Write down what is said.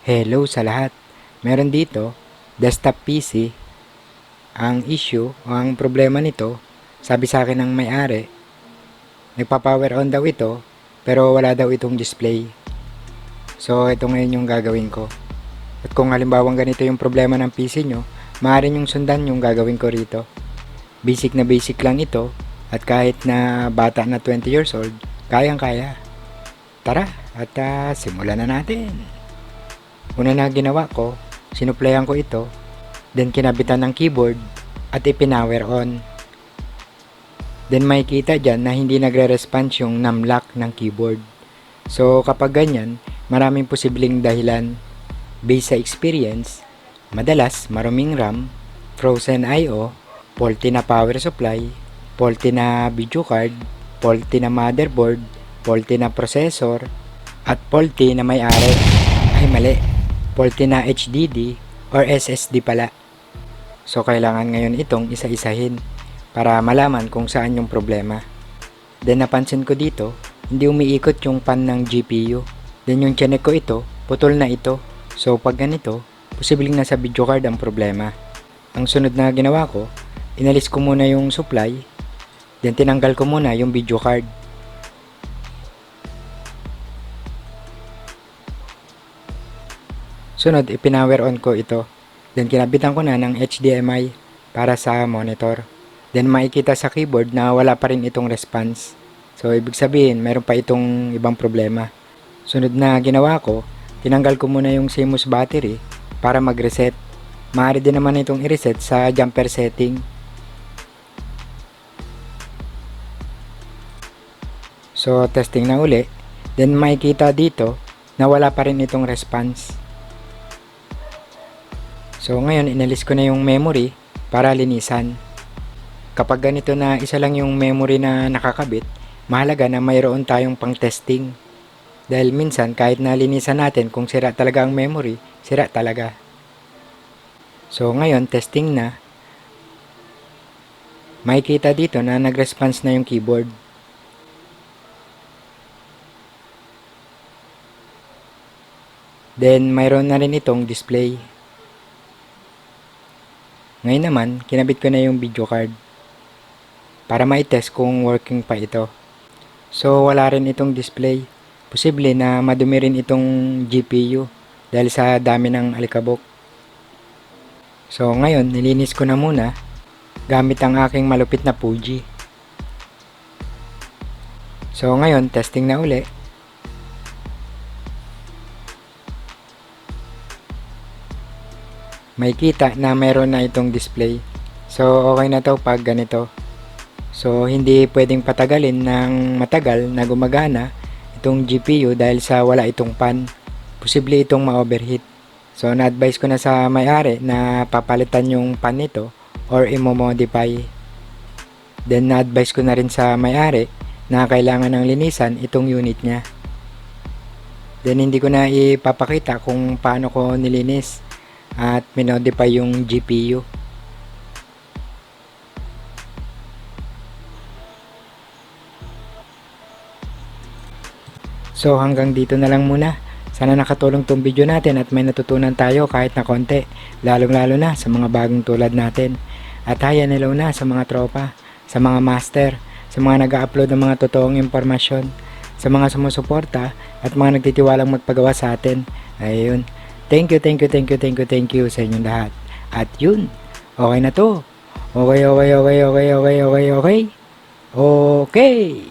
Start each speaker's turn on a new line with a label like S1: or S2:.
S1: Hello sa lahat. Meron dito, desktop PC. Ang issue, o ang problema nito, sabi sa akin ng may-ari, nagpa-power on daw ito, pero wala daw itong display. So, ito ngayon yung gagawin ko. At kung halimbawang ganito yung problema ng PC nyo, maaari nyong sundan yung gagawin ko rito. Basic na basic lang ito, at kahit na bata na 20 years old, kayang-kaya. Tara, at simulan na natin. Una na ginawa ko, sinuplayan ko ito, then kinabitan ng keyboard at ipinower on. Then makikita dyan na hindi nagre-response yung numlock ng keyboard. So kapag ganyan, maraming posibleng dahilan. Based sa experience, madalas maruming RAM, frozen I/O, faulty na power supply, faulty na video card, faulty na motherboard, faulty na processor, at faulty na may-ari. Ay mali, faulty na HDD or SSD pala. So kailangan ngayon itong isa-isahin para malaman kung saan yung problema. Then napansin ko dito, hindi umiikot yung pan ng GPU. Then yung chinek ko ito, putol na ito. So pag ganito, posibleng nasa video card ang problema. Ang sunod na ginawa ko, inalis ko muna yung supply, then tinanggal ko muna yung video card. Sunod, ipinower on ko ito. Then kinabitan ko na ng HDMI para sa monitor. Then makikita sa keyboard na wala pa rin itong response. So ibig sabihin, meron pa itong ibang problema. Sunod na ginawa ko, tinanggal ko muna yung CMOS battery para mag-reset. Maaari din naman itong i-reset sa jumper setting. So testing na uli. Then makikita dito na wala pa rin itong response. So ngayon inalis ko na yung memory para linisan. Kapag ganito na isa lang yung memory na nakakabit, mahalaga na mayroon tayong pang testing. Dahil minsan kahit na linisan natin kung sira talaga ang memory, sira talaga. So ngayon testing na. Makikita dito na nag-response na yung keyboard. Then mayroon na rin itong display. Ngayon naman, kinabit ko na yung video card para ma-test kung working pa ito. So wala rin itong display. Posible na madumi rin itong GPU dahil sa dami ng alikabok. So ngayon, nilinis ko na muna gamit ang aking malupit na Fuji. So ngayon, testing na uli. May kita na meron na itong display. So okay na to pag ganito. So hindi pwedeng patagalin ng matagal na gumagana itong GPU dahil sa wala itong pan. Posible itong ma-overheat. So na-advise ko na sa may-ari na papalitan yung pan nito or i-modify. Then na-advise ko na rin sa may-ari na kailangan ng linisan itong unit niya. Then hindi ko na ipapakita kung paano ko nilinis at minodify yung GPU. So hanggang dito na lang muna. Sana nakatulong tong video natin at may natutunan tayo kahit na konti, lalong-lalo na sa mga bagong tulad natin. At hi and hello na sa mga tropa, sa mga master, sa mga nag-upload ng mga totoong impormasyon, sa mga sumusuporta at mga nagtitiwalang magpagawa sa atin. Ayun. Thank you sa inyong lahat. At yun, okay na to. Okay. Okay.